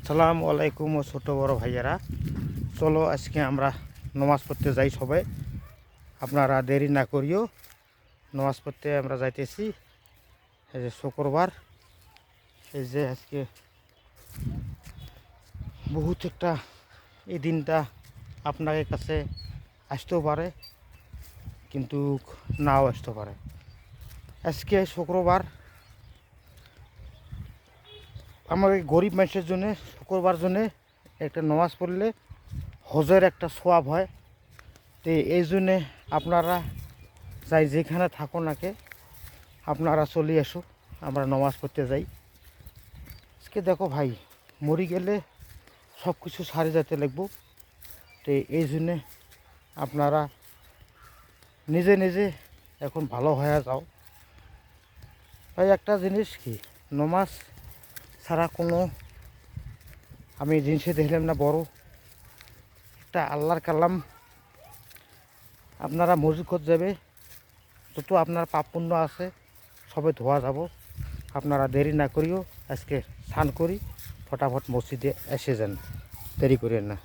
আসসালামু আলাইকুম ও ছোট বড় ভাইয়েরা, চলো আজকে আমরা নামাজ পড়তে যাই সবাই। আপনারা দেরি না করিও, নামাজ পড়তে আমরা যাইতেছি। এই যে শুক্রবার, এই যে আজকে বহুত একটা এই দিনটা আপনাদের কাছে আসতেও পারে, কিন্তু নাও আসতে পারে। আজকে শুক্রবার, আমাদের গরিব মানুষের জন্য শুক্রবার জন্য একটা নামাজ পড়লে হজের একটা সোয়াব হয়। তো এই জন্যে আপনারা যাই যেখানে থাকো নাকে আপনারা চলে আসো, আমরা নামাজ পড়তে যাই। আজকে দেখো ভাই, মরি গেলে সব কিছু সারে যেতে লাগবো। তো এই জন্যে আপনারা নিজে নিজে এখন ভালো হয়ে যাও ভাই। একটা জিনিস কি, নামাজ ছাড়া কোনো আমি জিনিসে দেখলাম না বড় একটা আল্লাহর কালাম। আপনারা মসজিদ করতে যাবে, যত আপনার পাপ পুণ্য আছে সবে ধোয়া যাব। আপনারা দেরি না করিও, আজকে স্নান করি ফটাফট মসজিদে এসে যান, দেরি করেন না।